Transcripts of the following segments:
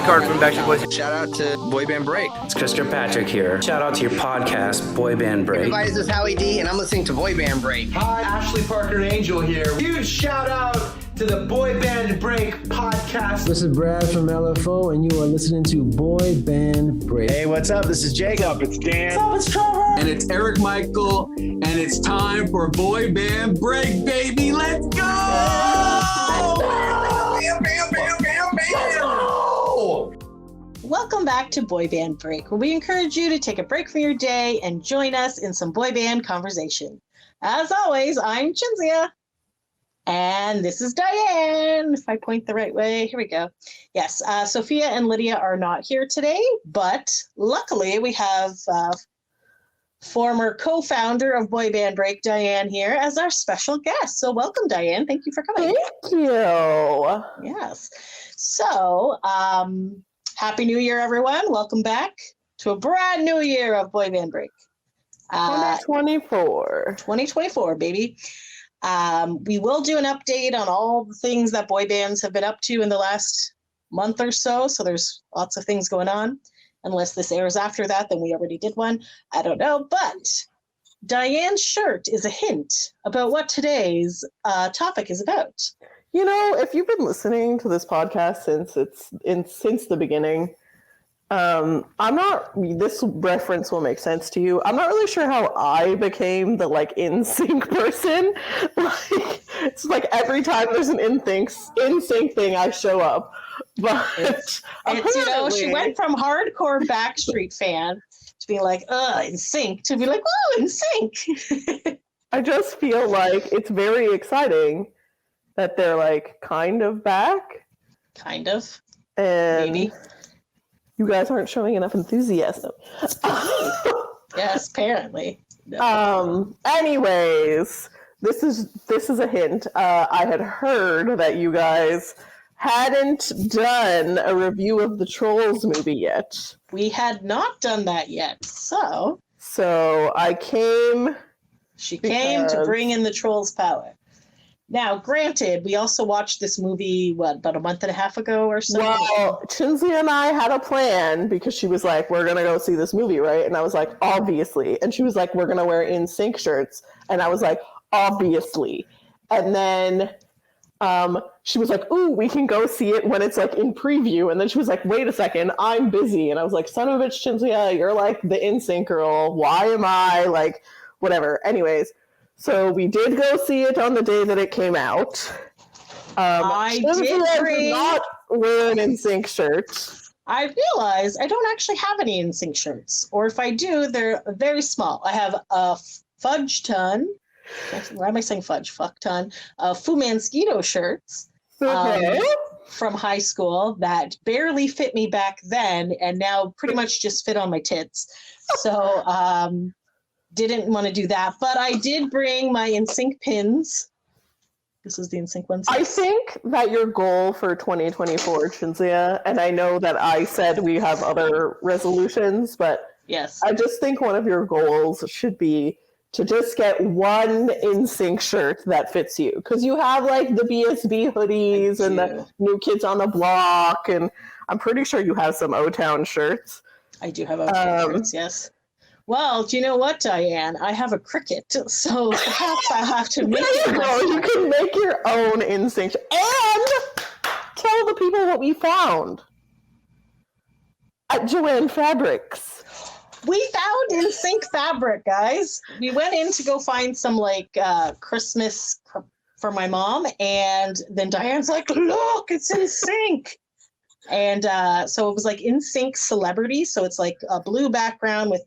Nick Hart from Backstreet Boys. Shout out to Boy Band Break. It's Chris Kirkpatrick here. Shout out to your podcast, Boy Band Break. Everybody, this is Howie D, and I'm listening to Boy Band Break. Hi, Ashley Parker Angel here. Huge shout out to the Boy Band Break podcast. This is Brad from LFO, and you are listening to Boy Band Break. Hey, what's up? This is Jacob. It's Dan. What's up? It's Trevor. And it's Eric Michael, and it's time for Boy Band Break, baby. Let's go! Bam, bam, bam, bam, bam. Welcome back to Boy Band Break, where we encourage you to take a break from your day and join us in some boy band conversation. As always, I'm Chinzia. And this is Diane, if I point the right way. Here we go. Yes, Sophia and Lydia are not here today, but luckily we have former co-founder of Boy Band Break, Diane, here as our special guest. So welcome, Diane. Thank you for coming. Thank you. Yes. So, Happy New Year, everyone. Welcome back to a brand new year of Boy Band Break. 2024. 2024, baby. We will do an update on all the things that boy bands have been up to in the last month or so. So there's lots of things going on. Unless this airs after that, then we already did one. I don't know. But Diane's shirt is a hint about what today's topic is about. You know, if you've been listening to this podcast since the beginning, this reference will make sense to you. I'm not really sure how I became the NSYNC person. It's like every time there's an NSYNC thing, I show up. But it's she went from hardcore Backstreet fan to being like, NSYNC, to be like, oh, NSYNC. I just feel like it's very exciting that they're kind of back. Kind of. And maybe. You guys aren't showing enough enthusiasm. Yes, apparently. No. Anyways, this is a hint. I had heard that you guys hadn't done a review of the Trolls movie yet. We had not done that yet. So I came. She came to bring in the Trolls power. Now, granted, we also watched this movie, about a month and a half ago or so? Well, Chinzia and I had a plan because she was like, we're going to go see this movie, right? And I was like, obviously. And she was like, we're going to wear NSYNC shirts. And I was like, obviously. And then she was like, ooh, we can go see it when it's in preview. And then she was like, wait a second, I'm busy. And I was like, son of a bitch, Chinzia, you're the NSYNC girl. Why am I? Whatever. Anyways. So we did go see it on the day that it came out. I did not wear an NSYNC shirt. I realize I don't actually have any NSYNC shirts, or if I do, they're very small. I have a fudge ton. Why am I saying fudge? Fuck ton. Fu Manskito shirts from high school that barely fit me back then, and now pretty much just fit on my tits. So. Didn't want to do that, but I did bring my NSYNC pins. This is the NSYNC one. I think that your goal for 2024, Chinzia, and I know that I said we have other resolutions, but yes, I just think one of your goals should be to just get one NSYNC shirt that fits you, because you have the BSB hoodies and the New Kids on the Block, and I'm pretty sure you have some O-Town shirts. I do have O-Town shirts, yes. Well, do you know what, Diane? I have a Cricut, so perhaps I have to make it myself. You can make your own NSYNC and tell the people what we found at Joanne Fabrics. We found NSYNC fabric, guys. We went in to go find some Christmas for my mom, and then Diane's like, "Look, it's NSYNC." And so it was NSYNC Celebrity, so it's a blue background with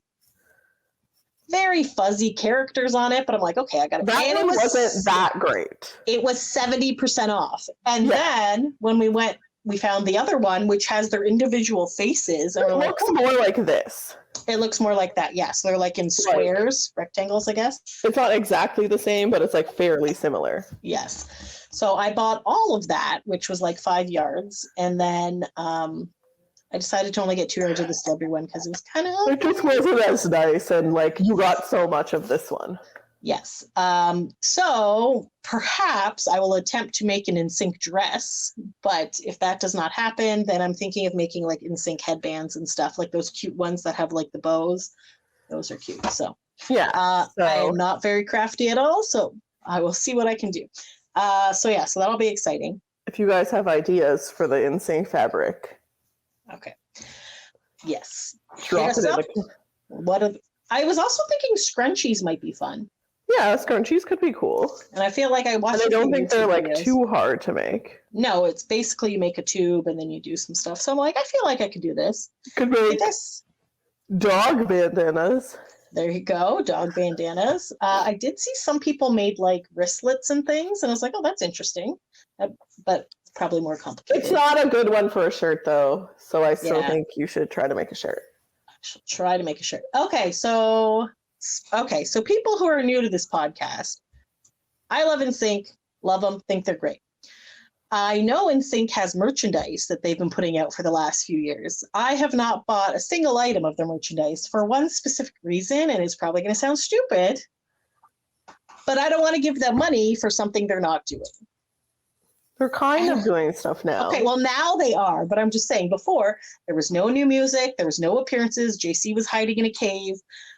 very fuzzy characters on it, but I'm like, okay, I got it. That one wasn't that great. It was 70% off. And then when we went, we found the other one, which has their individual faces. And it looks more like this. It looks more like that, yes. They're in squares, rectangles, I guess. It's not exactly the same, but it's fairly similar. Yes. So I bought all of that, which was 5 yards. And then I decided to only get 2 yards of the celebrity one because it was kind of... It just wasn't as nice, and you got so much of this one. Yes. So perhaps I will attempt to make an NSYNC dress, but if that does not happen, then I'm thinking of making like NSYNC headbands and stuff, like those cute ones that have like the bows. Those are cute. So Yeah. I am not very crafty at all, so I will see what I can do. So that'll be exciting. If you guys have ideas for the NSYNC fabric, okay. Yes. drop it in the... I was also thinking scrunchies might be fun. Yeah, scrunchies could be cool. And I feel like I watched. And I don't think they're like too hard to make. No, it's basically you make a tube and then you do some stuff. So I'm like, I feel like I could do this. Could make this. Dog bandanas. There you go, dog bandanas. I did see some people made like wristlets and things, and I was like, oh, that's interesting. But it's probably more complicated. It's not a good one for a shirt though, so I still think you should try to make a shirt. I should try to make a shirt. Okay, so people who are new to this podcast, I love NSYNC, love them, think they're great. I know NSYNC has merchandise that they've been putting out for the last few years. I have not bought a single item of their merchandise for one specific reason, and it's probably going to sound stupid, but I don't want to give them money for something they're not doing. They're kind of doing stuff now. Okay, well now they are, but I'm just saying before there was no new music, there was no appearances, JC was hiding in a cave,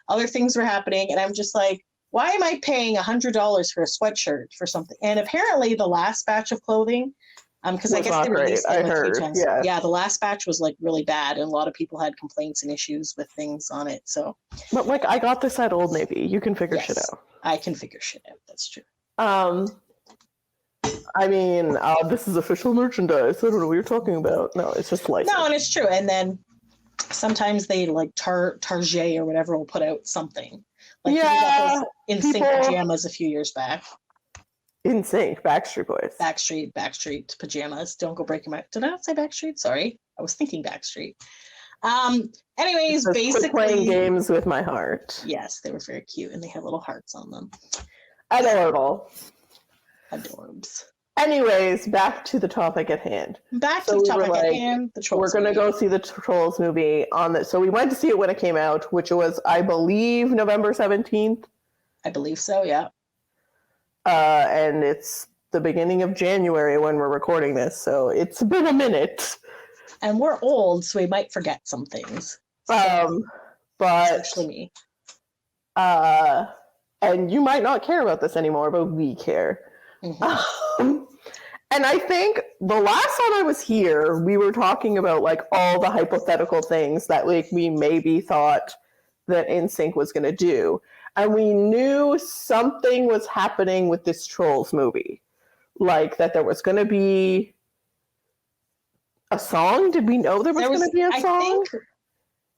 other things were happening, and I'm just like, why am I paying $100 for a sweatshirt for something? And apparently the last batch of clothing, because I guess they released it like 3 times. Yeah, the last batch was like really bad, and a lot of people had complaints and issues with things on it. So, but like I got this at Old Navy. You can figure shit out. I can figure shit out. That's true. I mean, this is official merchandise. I don't know what you're talking about. No, it's just like no, and it's true. And then sometimes they like Target or whatever will put out something. Like NSYNC pajamas a few years back. NSYNC, Backstreet Boys. Backstreet pajamas. Don't go breaking my. Did I not say Backstreet? Sorry, I was thinking Backstreet. Anyways, basically playing games with my heart. Yes, they were very cute, and they had little hearts on them. Adorable. Adorbs. Anyways, back to the topic at hand. The Trolls. We're gonna go see the Trolls movie So we went to see it when it came out, which was, I believe, November 17th. I believe so. Yeah. And it's the beginning of January when we're recording this, so it's been a minute. And we're old, so we might forget some things. But especially me. And you might not care about this anymore, but we care. Mm-hmm. And I think the last time I was here, we were talking about like all the hypothetical things that like we maybe thought that NSYNC was going to do. And we knew something was happening with this Trolls movie. Like that there was going to be a song. Did we know there was going to be a song?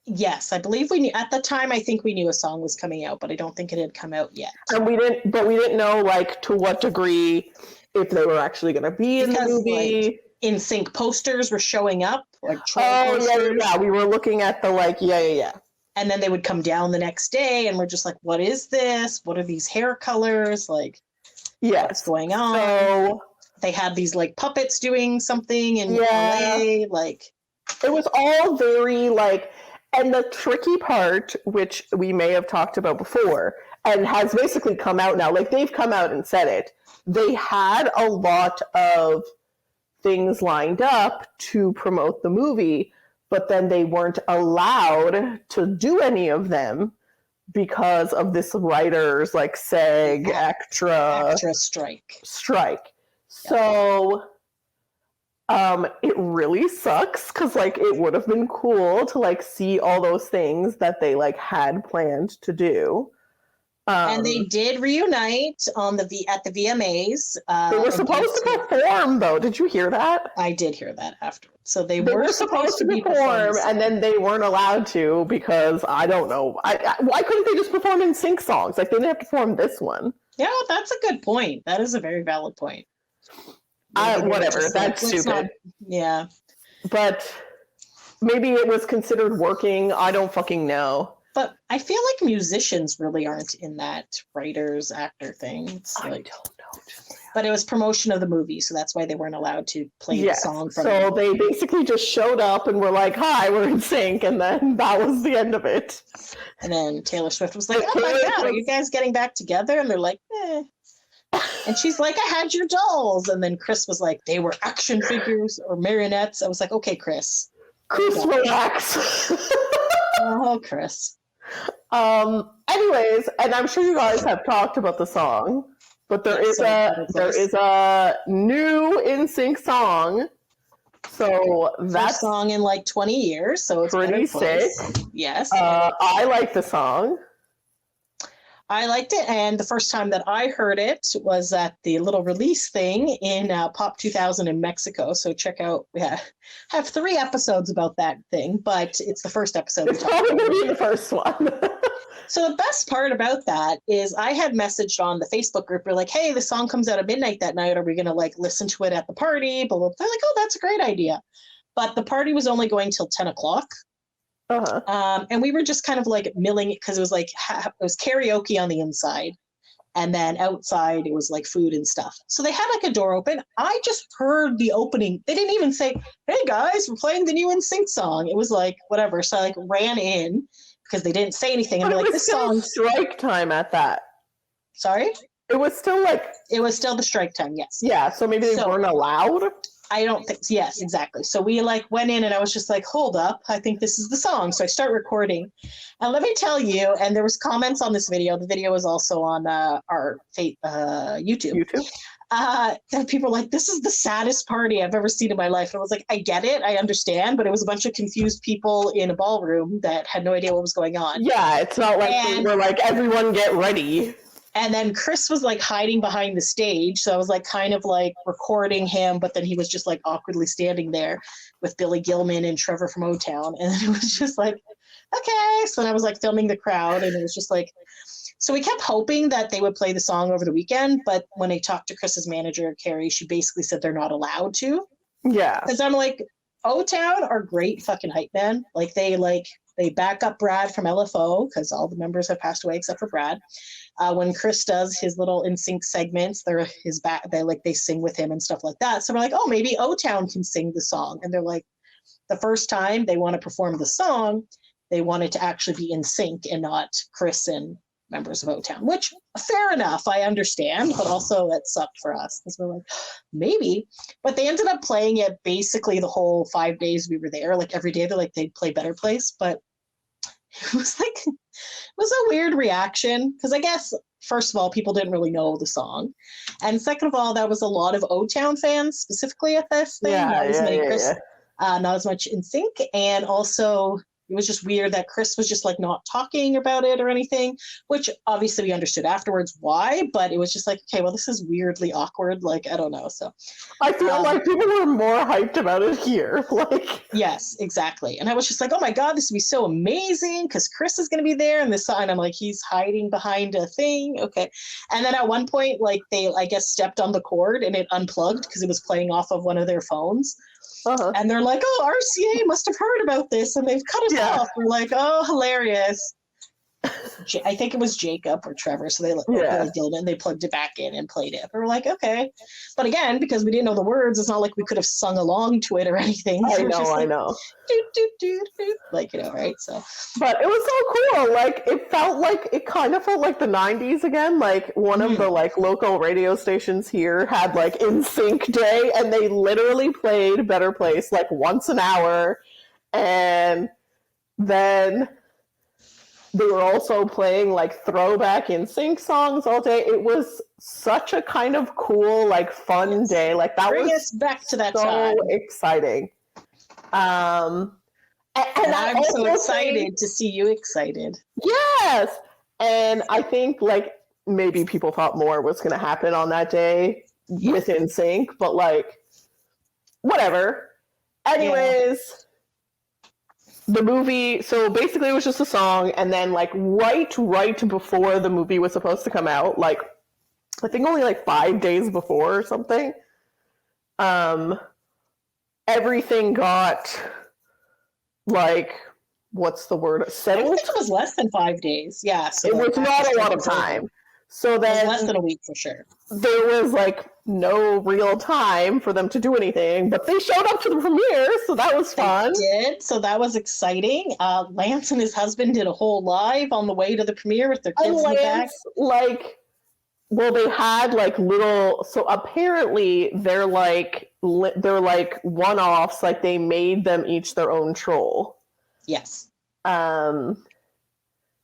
Yes, I believe we knew at the time. I think we knew a song was coming out, but I don't think it had come out yet. And we didn't know like to what degree, if they were actually going to be in the movie. Like, NSYNC posters were showing up, like posters. Yeah. We were looking at the like, yeah. And then they would come down the next day, and we're just like, "What is this? What are these hair colors? Like, what's going on?" So they had these like puppets doing something in LA. Like, it was all very like. And the tricky part, which we may have talked about before, and has basically come out now, like they've come out and said it, they had a lot of things lined up to promote the movie, but then they weren't allowed to do any of them because of this writer's like SAG extra strike. So it really sucks because like it would have been cool to like see all those things that they like had planned to do. And they did reunite on at the VMAs. They were supposed to perform though. Did you hear that? I did hear that afterwards. So they were supposed to perform, and then they weren't allowed to because I don't know. Why couldn't they just perform NSYNC songs? Like they didn't have to perform this one. Yeah, that's a good point. That is a very valid point. Whatever, that's stupid. Yeah. But maybe it was considered working. I don't fucking know. But I feel like musicians really aren't in that writers actor thing. It's I like, don't know. But it was promotion of the movie, so that's why they weren't allowed to play the song from so they basically just showed up and were like, hi, we're in sync, and then that was the end of it. And then Taylor Swift was like, oh my God, are you guys getting back together? And they're like, eh. And she's like, I had your dolls. And then Chris was like, they were action figures or marionettes. I was like, okay, Chris. Chris, relax. Oh, Chris. Anyways, and I'm sure you guys have talked about the song, but there is a new NSYNC song. So that's first song in like 20 years. So it's pretty sick. Yes. I like the song. I liked it, and the first time that I heard it was at the little release thing in Pop 2000 in Mexico. So check out, we have 3 episodes about that thing, but it's the first episode. It's probably going to be the first one. So the best part about that is I had messaged on the Facebook group. We're like, hey, the song comes out at midnight that night. Are we going to like listen to it at the party? Blah, blah, blah. They're like, oh, that's a great idea. But the party was only going till 10 o'clock. And we were just kind of like milling it because it was like it was karaoke on the inside, and then outside it was like food and stuff. So they had like a door open. I just heard the opening. They didn't even say, "Hey guys, we're playing the new NSYNC song." It was like whatever. So I like ran in because they didn't say anything. And but like, it was "This still song." Strike time at that. Sorry. It was still the strike time. Yes. Yeah. So maybe they weren't allowed. I don't think, yes, exactly. So we like went in and I was just like, hold up, I think this is the song. So I start recording. And let me tell you, and there was comments on this video. The video is also on our YouTube. And people were like, this is the saddest party I've ever seen in my life. And I was like, I get it, I understand, but it was a bunch of confused people in a ballroom that had no idea what was going on. Yeah, it's not like they were like, everyone get ready. And then Chris was like hiding behind the stage. So I was like kind of like recording him, but then he was just like awkwardly standing there with Billy Gilman and Trevor from O-Town. And then it was just like, okay. So then I was like filming the crowd, and it was just like, so we kept hoping that they would play the song over the weekend. But when I talked to Chris's manager, Carrie, she basically said they're not allowed to. Yeah. Because I'm like, O-Town are great fucking hype men. Like they back up Brad from LFO because all the members have passed away except for Brad. When Chris does his little NSYNC segments, they sing with him and stuff like that. So we're like, oh, maybe O-Town can sing the song. And they're like, the first time they want to perform the song, they want it to actually be in sync and not Chris and members of O-Town, which fair enough, I understand, but also that sucked for us because we're like, maybe. But they ended up playing it basically the whole 5 days we were there. Like every day they'd play Better Place, but it was like, it was a weird reaction because I guess, first of all, people didn't really know the song. And second of all, that was a lot of O-Town fans specifically at this thing. Not as much NSYNC. And also, it was just weird that Chris was just like not talking about it or anything, which obviously we understood afterwards why, but it was just like, okay, well, this is weirdly awkward. Like, I don't know. So I feel like people were more hyped about it here. Like, yes, exactly. And I was just like, oh my God, this would be so amazing because Chris is going to be there. And this sign, I'm like, he's hiding behind a thing. Okay. And then at one point, like they, I guess, stepped on the cord and it unplugged because it was playing off of one of their phones. And they're like, oh, RCA must have heard about this and they've cut us off. We're like, oh, hilarious. I think it was Jacob or Trevor. So they did, and they plugged it back in and played it. But we're like, okay. But again, because we didn't know the words, it's not like we could have sung along to it or anything. I know. Like, you know, right? So, but it was so cool. Like, it kind of felt like the 90s again. Like, one of the like local radio stations here had like NSYNC Day, and they literally played Better Place like once an hour, and then they were also playing like throwback NSYNC songs all day. It was such a kind of cool, like fun day. Like that Bring was us back to that so time. Exciting. And I'm so excited to see you excited. Yes. And I think like maybe people thought more was going to happen on that day with NSYNC, but like whatever. Anyways. Yeah. The movie, so basically it was just a song, and then like right before the movie was supposed to come out, like I think only like 5 days before or something, everything got like, what's the word, settled? I think it was less than 5 days. Yeah. So it was not a lot of time. So then less than a week for sure. there was like no real time for them to do anything, but they showed up to the premiere, so that was fun. They did, so that was exciting. Lance and his husband did a whole live on the way to the premiere with their kids in the back. They had like little. So apparently they're like one-offs. Like they made them each their own troll. Yes.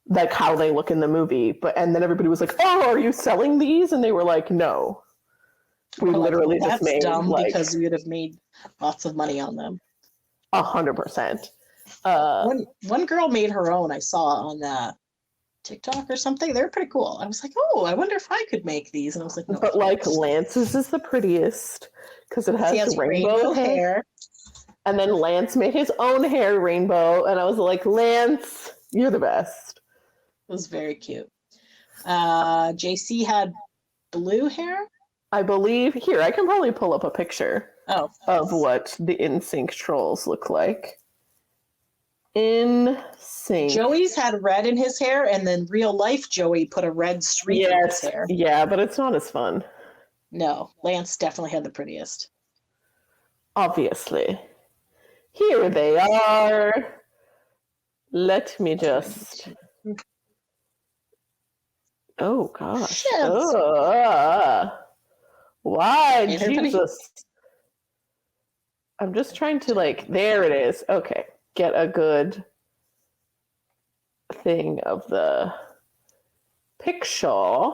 Like how they look in the movie, and then everybody was like, "Oh, are you selling these?" And they were like, "No, we literally just made dumb like because we would have made lots of money on them." 100%. One girl made her own. I saw on TikTok or something. They were pretty cool. I was like, "Oh, I wonder if I could make these." And I was like, "No." But like Lance's is the prettiest because it has rainbow hair. And then Lance made his own hair rainbow, and I was like, "Lance, you're the best." It was very cute. JC had blue hair. I believe here I can probably pull up a picture of what the NSYNC trolls look like. NSYNC. Joey's had red in his hair, and then real life Joey put a red streak in his hair. Yeah, but it's not as fun. No, Lance definitely had the prettiest. Obviously. Here they are. Let me just... Oh, gosh. Why, Jesus? I'm just trying to, there it is. Okay. Get a good thing of the picture.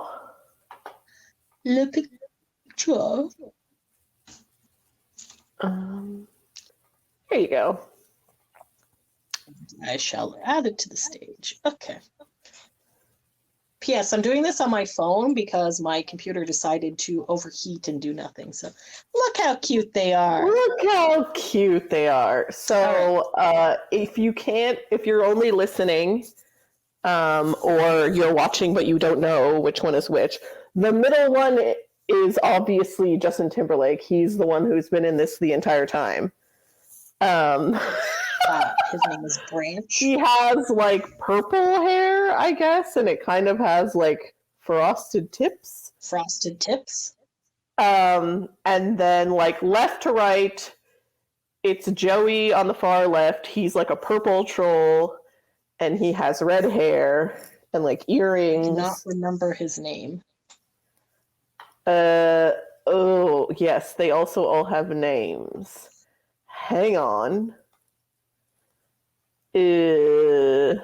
Le picture. Here you go. I shall add it to the stage. Okay. P.S. I'm doing this on my phone because my computer decided to overheat and do nothing. So look how cute they are. Look how cute they are. So if you're only listening or you're watching but you don't know which one is which, the middle one is obviously Justin Timberlake. He's the one who's been in this the entire time. His name is Branch. He has purple hair, I guess, and it kind of has frosted tips. Frosted tips. And then left to right, it's Joey on the far left. He's a purple troll, and he has red hair and earrings. I do not remember his name. Oh yes, they also all have names. Hang on. I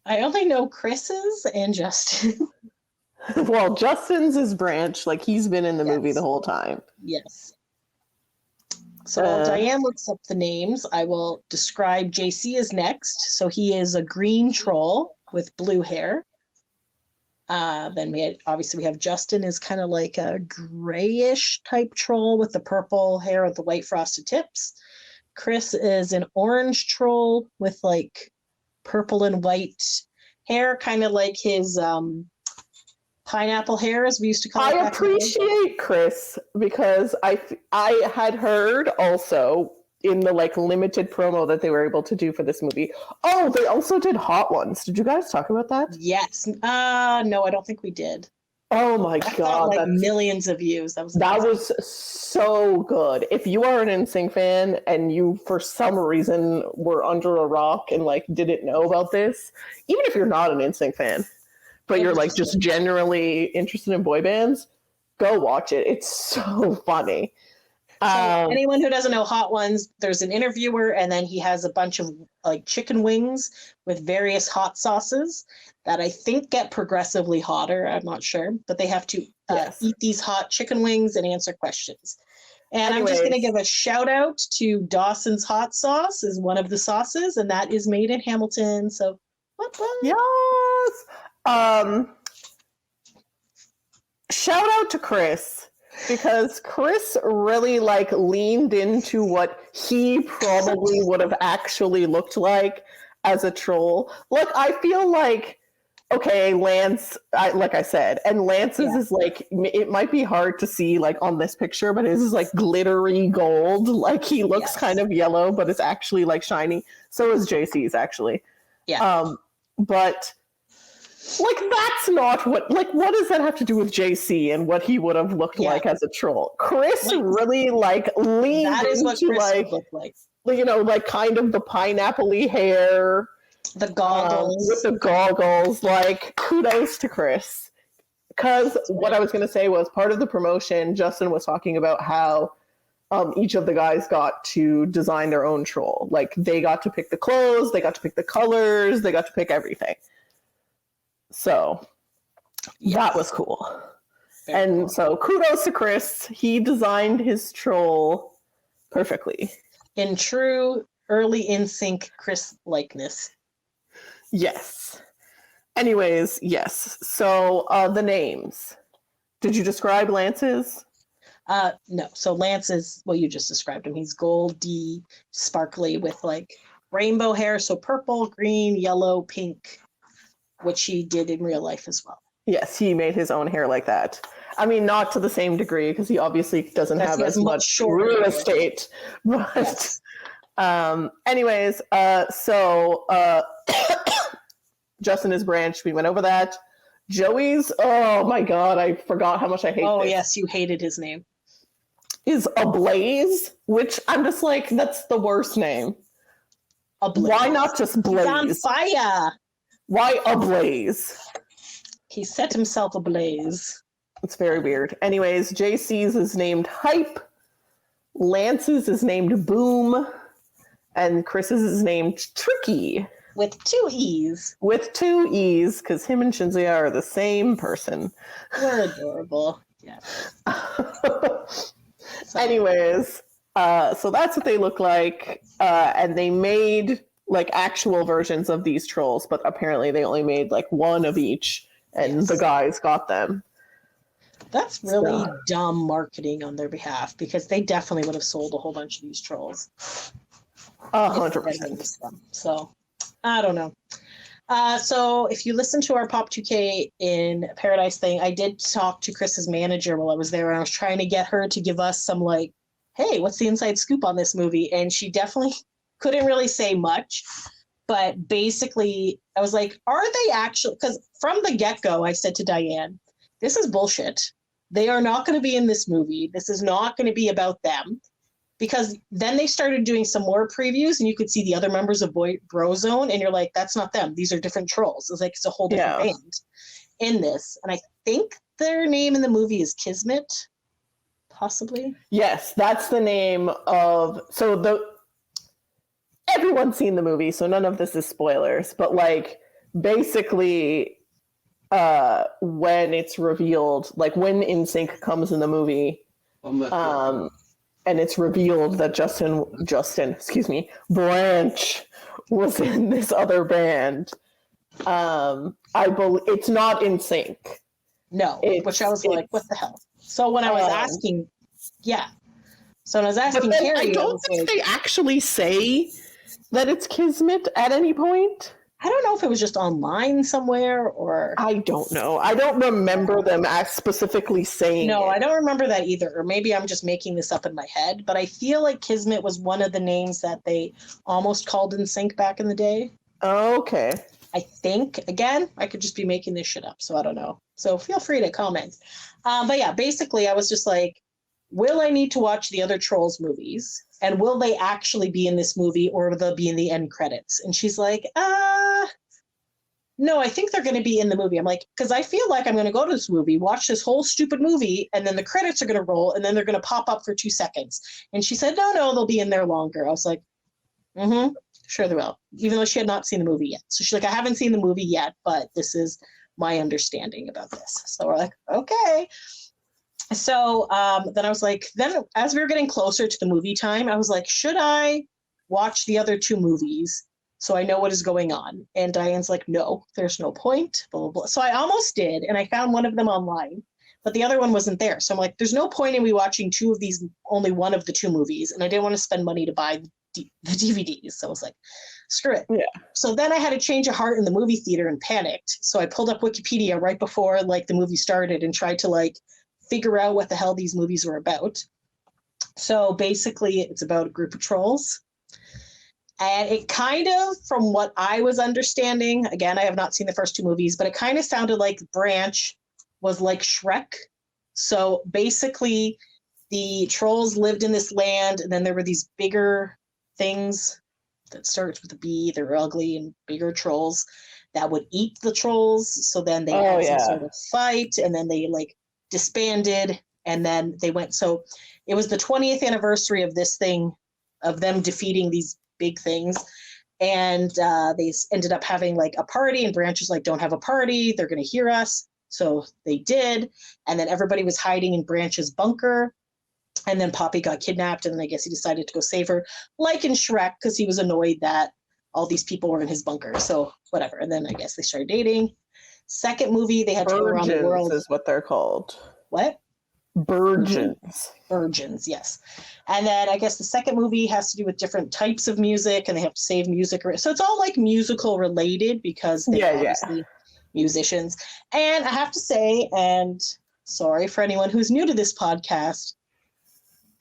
only know Chris's and Justin. Well, Justin's is Branch. He's been in the movie the whole time. Yes. So while Diane looks up the names, I will describe JC as next. So he is a green troll with blue hair. Then we have Justin is kind of like a grayish type troll with the purple hair with the white frosted tips. Chris is an orange troll with purple and white hair, kind of like his pineapple hair, as we used to call it. I appreciate Chris because I had heard also in the limited promo that they were able to do for this movie. Oh, they also did Hot Ones. Did you guys talk about that? Yes. No, I don't think we did. Oh my God. Got, millions of views. That was so good. If you are an NSYNC fan and you for some reason were under a rock and didn't know about this, even if you're not an NSYNC fan, but you're just generally interested in boy bands, go watch it. It's so funny. So anyone who doesn't know Hot Ones, there's an interviewer, and then he has a bunch of chicken wings with various hot sauces that I think get progressively hotter. I'm not sure, but they have to eat these hot chicken wings and answer questions. And I'm just going to give a shout out to Dawson's hot sauce is one of the sauces, and that is made in Hamilton. So what? Yes. Shout out to Chris. Because Chris really leaned into what he probably would have actually looked like as a troll. I feel okay, Lance, like I said, and Lance's is it might be hard to see on this picture, but his is glittery gold. He looks kind of yellow, but it's actually shiny. So is JC's actually. Yeah. but like that's not what does that have to do with JC and what he would have looked like as a troll? Chris really leaned that is what into Chris would look like. Kind of the pineapple-y hair, the goggles, with the goggles. Like, kudos to Chris. Because what I was going to say was, part of the promotion, Justin was talking about how each of the guys got to design their own troll. Like, they got to pick the clothes, they got to pick the colors, they got to pick everything. So that was cool. Very cool. So kudos to Chris. He designed his troll perfectly. In true early NSYNC Chris likeness. Yes. Anyways, yes. So the names. Did you describe Lance's? No. So Lance is, well, you just described him. He's goldy, sparkly with like rainbow hair. So purple, green, yellow, pink, which he did in real life as well. Yes, he made his own hair like that. I mean, not to the same degree because he obviously doesn't have as much real estate. But yes. Anyways, so Justin is Branch. We went over that. Joey's, oh my God, I forgot how much I hate this. This. Yes, you hated his name. Is Ablaze, which I'm just like, that's the worst name. Ablaze. Why not just Blaze? He's on fire. Why Ablaze? He set himself ablaze. It's very weird. Anyways, JC's is named Hype. Lance's is named Boom. And Chris's is named Tricky. With 2 E's. With 2 E's, because him and Shinzia are the same person. We're adorable. Yeah. Anyways, so that's what they look like. And they made like actual versions of these trolls, but apparently they only made like one of each, and the guys got them. That's really dumb marketing on their behalf, because they definitely would have sold a whole bunch of these trolls. 100%. So, I don't know. So if you listen to our Pop 2K in Paradise thing, I did talk to Chris's manager while I was there, and I was trying to get her to give us some like, hey, what's the inside scoop on this movie? And she definitely couldn't really say much. But basically, I was like, are they actually, because from the get-go, I said to Diane, this is bullshit. They are not going to be in this movie. This is not going to be about them. Because then they started doing some more previews, and you could see the other members of Brozone, and you're like, that's not them. These are different trolls. It's like, it's a whole different band in this. And I think their name in the movie is Kismet, possibly. Yes, that's the name of, everyone's seen the movie, so none of this is spoilers, but like basically when it's revealed, like when NSYNC comes in the movie, and it's revealed that Branch was in this other band. I believe it's not NSYNC. No, which I was like, what the hell? So when I was asking, so when I was asking Carrie, I don't think they actually say that it's Kismet at any point. I don't know if it was just online somewhere or... I don't know. I don't remember them specifically saying it. I don't remember that either. Or maybe I'm just making this up in my head. But I feel like Kismet was one of the names that they almost called NSYNC back in the day. Okay. I think. Again, I could just be making this shit up, so I don't know. So feel free to comment. But yeah, basically I was just like, will I need to watch the other Trolls movies? And will they actually be in this movie, or will they be in the end credits? And she's like, no, I think they're going to be in the movie. I'm like, because I feel like I'm going to go to this movie, watch this whole stupid movie, and then the credits are going to roll, and then they're going to pop up for 2 seconds. And she said, no, they'll be in there longer. I was like, sure they will, even though she had not seen the movie yet. So she's like, I haven't seen the movie yet, but this is my understanding about this. So we're like, okay. So then I was like, then as we were getting closer to the movie time, I was like, should I watch the other 2 movies so I know what is going on? And Diane's like, no, there's no point, blah, blah, blah. So I almost did, and I found one of them online, but the other one wasn't there. So I'm like, there's no point in me watching 2 of these, only one of the 2 movies, and I didn't want to spend money to buy the DVDs. So I was like, screw it. Yeah. So then I had a change of heart in the movie theater and panicked. So I pulled up Wikipedia right before like the movie started and tried to like figure out what the hell these movies were about. So basically it's about a group of trolls, And it kind of, from what I was understanding, again, I have not seen the first two movies, but it kind of sounded like Branch was like Shrek. So basically, the trolls lived in this land, and then there were these bigger things that starts with a B. They're ugly and bigger trolls that would eat the trolls. So then they had some sort of fight, and then they like disbanded, and then they went. So it was the 20th anniversary of this thing, of them defeating these big things. And they ended up having like a party, and Branch was like, don't have a party. They're going to hear us. So they did. And then everybody was hiding in Branch's bunker. And then Poppy got kidnapped, and then I guess he decided to go save her, like in Shrek, because he was annoyed that all these people were in his bunker. So whatever. And then I guess they started dating. Second movie, they had to go around the world. Is what they're called. What? Virgins. Virgins, yes. And then I guess the second movie has to do with different types of music, and they have to save music. So it's all like musical related, because they're obviously musicians. And I have to say, and sorry for anyone who's new to this podcast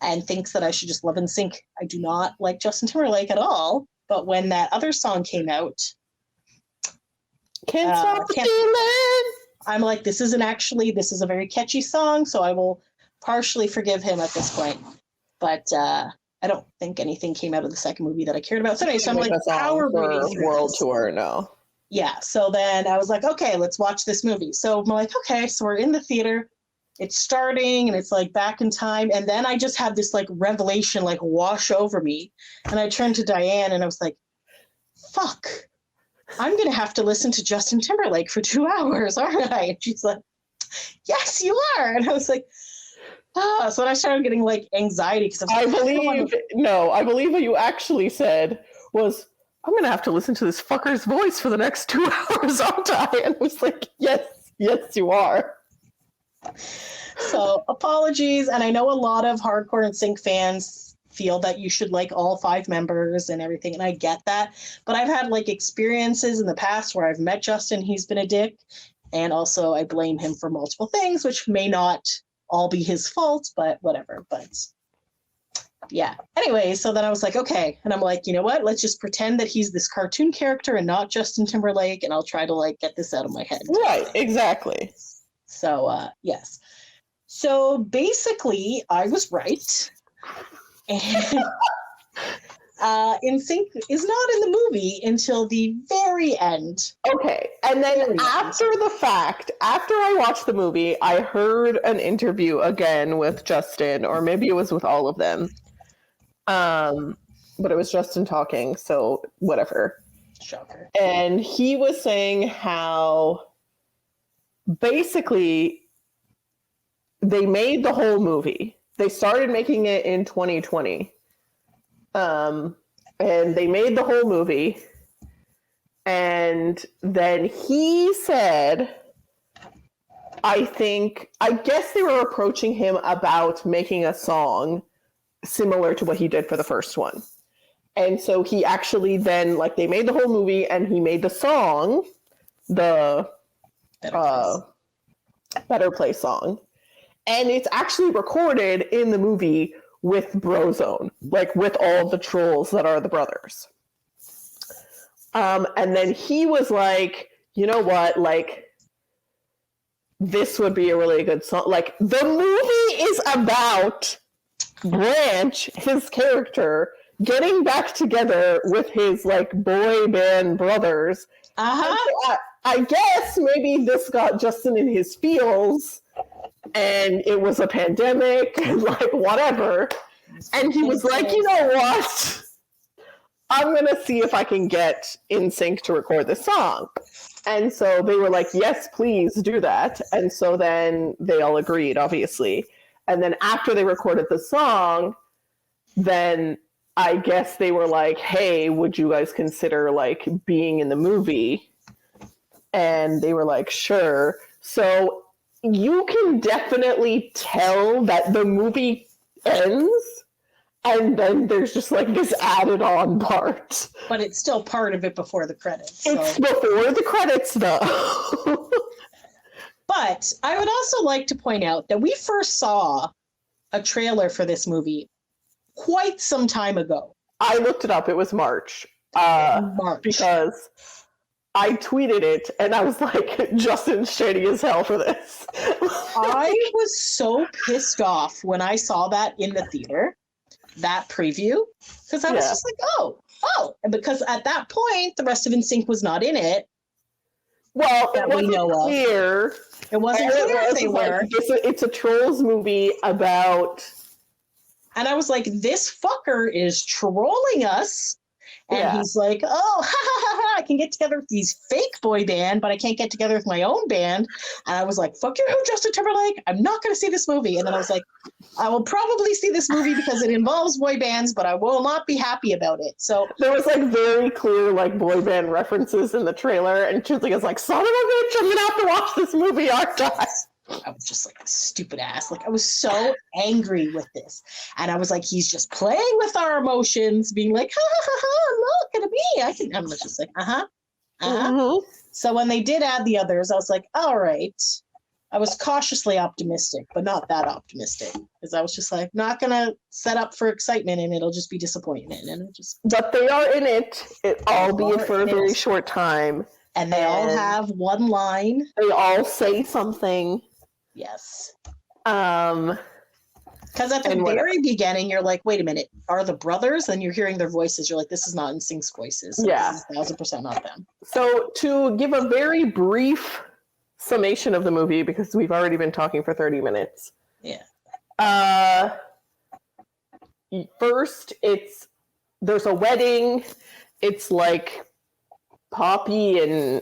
and thinks that I should just love NSYNC, I do not like Justin Timberlake at all. But when that other song came out, Can't Stop the Feeling, I'm like, this is a very catchy song, so I will partially forgive him at this point. But I don't think anything came out of the second movie that I cared about. So anyway, so I'm like, power world tour, no. Yeah, so then I was like, okay, let's watch this movie. So I'm like, okay, so we're in the theater. It's starting, and it's like back in time. And then I just had this like revelation like wash over me. And I turned to Diane, and I was like, fuck, I'm going to have to listen to Justin Timberlake for 2 hours, aren't I? And she's like, yes, you are. And I was like, so then I started getting like anxiety, because I believe what you actually said was, I'm going to have to listen to this fucker's voice for the next 2 hours, aren't I? And I was like, yes, you are. So apologies. And I know a lot of hardcore NSYNC fans feel that you should like all 5 members and everything. And I get that. But I've had like experiences in the past where I've met Justin. He's been a dick. And also I blame him for multiple things, which may not all be his fault, but whatever. But yeah. Anyway, so then I was like, okay. And I'm like, you know what? Let's just pretend that he's this cartoon character and not Justin Timberlake. And I'll try to like get this out of my head. Right. Exactly. So, yes. So basically, I was right. And NSYNC is not in the movie until the very end. Okay. And then after I watched the movie, I heard an interview again with Justin, or maybe it was with all of them. But it was Justin talking, so whatever. Shocker. And he was saying how basically they made the whole movie. They started making it in 2020. And they made the whole movie. And then he said, I guess they were approaching him about making a song similar to what he did for the first one. And so he actually then, like, they made the whole movie and he made the song, the Better Place song. And it's actually recorded in the movie with Brozone, like with all the trolls that are the brothers. And then he was like, you know what, like, this would be a really good song. Like, the movie is about Branch, his character, getting back together with his, like, boy band brothers. So I guess maybe this got Justin in his feels, and it was a pandemic, and like, whatever. And he was like, you know what? I'm going to see if I can get NSYNC to record this song. And so they were like, yes, please do that. And so then they all agreed, obviously. And then after they recorded the song, then I guess they were like, hey, would you guys consider like being in the movie? And they were like, sure. So you can definitely tell that the movie ends, and then there's just like this added on part. But it's still part of it before the credits. So. It's before the credits, though. But I would also like to point out that we first saw a trailer for this movie quite some time ago. I looked it up. It was March. March. Because I tweeted it and I was like, Justin's shady as hell for this. I was so pissed off when I saw that in the theater, that preview, because I was just like, oh. And because at that point, the rest of NSYNC was not in it. Well, that we know of. Clear. It wasn't clear if they were. It's a Trolls movie about... And I was like, this fucker is trolling us. And he's like, oh, ha, ha, ha, ha, I can get together with these fake boy band, but I can't get together with my own band. And I was like, fuck you, Justin Timberlake. I'm not going to see this movie. And then I was like, I will probably see this movie because it involves boy bands, but I will not be happy about it. So there was like very clear like boy band references in the trailer. And Chintley is like, son of a bitch, I'm going to have to watch this movie, aren't I? I was just like a stupid ass. Like I was so angry with this. And I was like, he's just playing with our emotions, being like, ha ha ha ha, look at me. I'm just like, Mm-hmm. So when they did add the others, I was like, all right. I was cautiously optimistic, but not that optimistic. Because I was just like, not gonna set up for excitement and it'll just be disappointment. And it just But they are in it, albeit for a very short time. And they all have one line. They all say something. Yes. Because at the very beginning, you're like, wait a minute, are the brothers? And you're hearing their voices. You're like, this is not NSYNC's voices. So yeah. This is 1,000% not them. So to give a very brief summation of the movie, because we've already been talking for 30 minutes. Yeah. First, there's a wedding. It's like Poppy and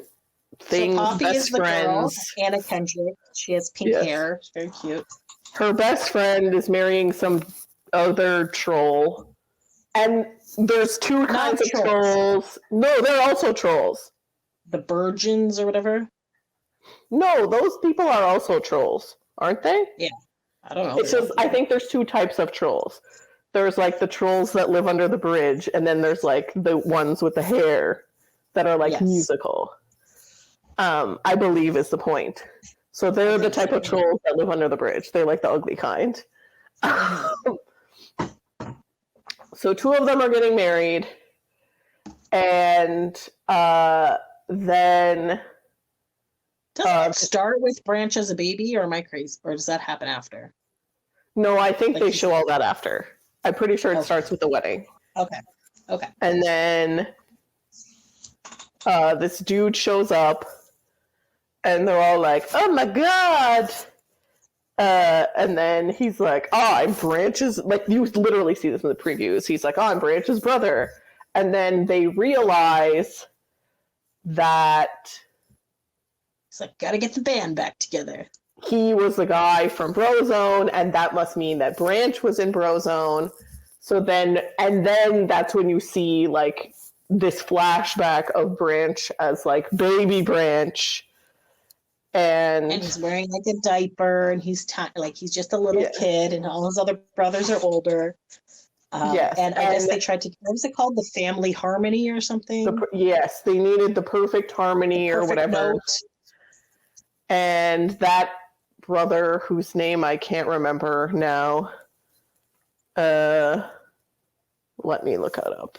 Thing's Poppy best is the friends. Girl, Anna Kendrick. She has pink hair. It's very cute. Her best friend is marrying some other troll. And there's two kinds of trolls. No, they're also trolls. The Virgins or whatever? No, those people are also trolls, aren't they? Yeah. I don't know. It's just, I think there's two types of trolls. There's like the trolls that live under the bridge, and then there's like the ones with the hair that are like musical. I believe is the point. So they're the type of trolls that live under the bridge. They're like the ugly kind. So two of them are getting married. And then... Does it start with Branch as a baby, or am I crazy? Or does that happen after? No, I think they show all that after. I'm pretty sure it starts with the wedding. Okay. And then this dude shows up. And they're all like, oh my God. And then he's like, oh, I'm Branch's, like you literally see this in the previews. He's like, oh, I'm Branch's brother. And then they realize that he's like, gotta get the band back together. He was the guy from Brozone, and that must mean that Branch was in Brozone. So then that's when you see like this flashback of Branch as like baby Branch. And he's wearing like a diaper, and he's he's just a little kid, and all his other brothers are older. And I guess they tried to, what was it called? The family harmony or something? Yes, they needed the perfect harmony or whatever. Note. And that brother, whose name I can't remember now, let me look it up.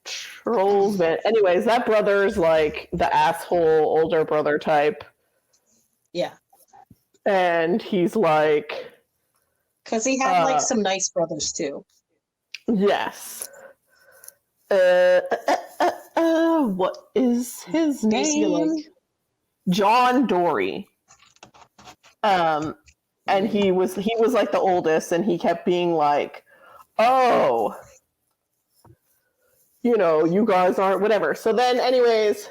Trolls, but anyways, that brother's like the asshole older brother type. Yeah. And he's like, because he had like some nice brothers too. Yes. What is his name? John Dory. And he was like the oldest, and he kept being like, oh, you know, you guys aren't whatever. So then, anyways,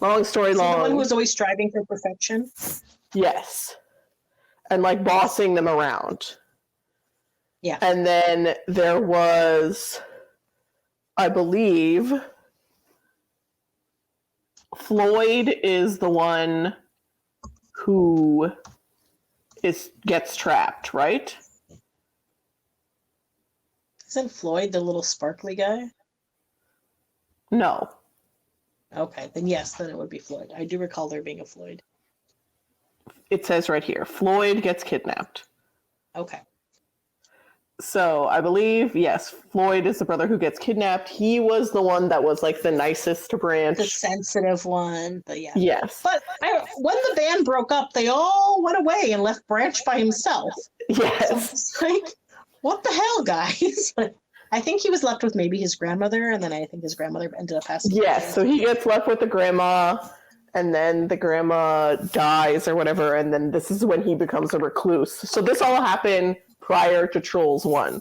long story long. The one who was always striving for perfection? Yes. And like bossing them around. Yeah. And then there was, I believe, Floyd is the one who gets trapped, right? Isn't Floyd the little sparkly guy? No. Okay, then yes, then it would be Floyd. I do recall there being a Floyd. It says right here, Floyd gets kidnapped. Okay. So I believe, yes, Floyd is the brother who gets kidnapped. He was the one that was like the nicest to Branch. The sensitive one. But yeah. Yes. But when the band broke up, they all went away and left Branch by himself. Yes. So it's like, what the hell, guys? I think he was left with maybe his grandmother, and then I think his grandmother ended up passing away. Yes, so he gets left with the grandma, and then the grandma dies or whatever, and then this is when he becomes a recluse. So this all happened prior to Trolls 1.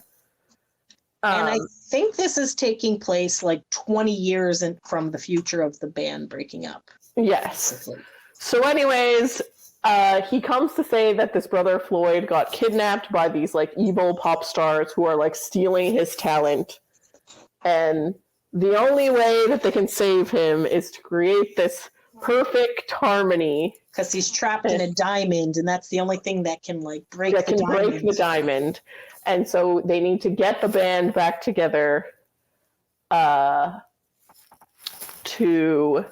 And I think this is taking place like 20 years from the future of the band breaking up. Yes. So anyways, he comes to say that this brother Floyd got kidnapped by these like evil pop stars who are like stealing his talent. And the only way that they can save him is to create this perfect harmony. Because he's trapped in a diamond, and that's the only thing that can like break the diamond. And so they need to get the band back together to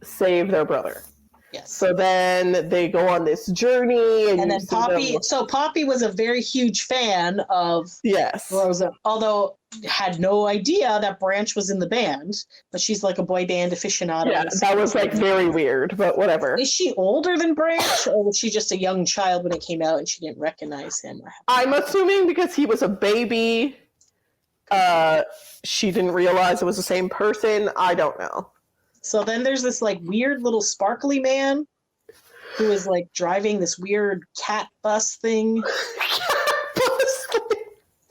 save their brother. Yes. So then they go on this journey, and then Poppy. So Poppy was a very huge fan of Rosa, although had no idea that Branch was in the band. But she's like a boy band aficionado. Yeah, that was like very weird, but whatever. Is she older than Branch, or was she just a young child when it came out and she didn't recognize him? I'm assuming because he was a baby, she didn't realize it was the same person. I don't know. So then there's this like weird little sparkly man who is like driving this weird cat bus thing.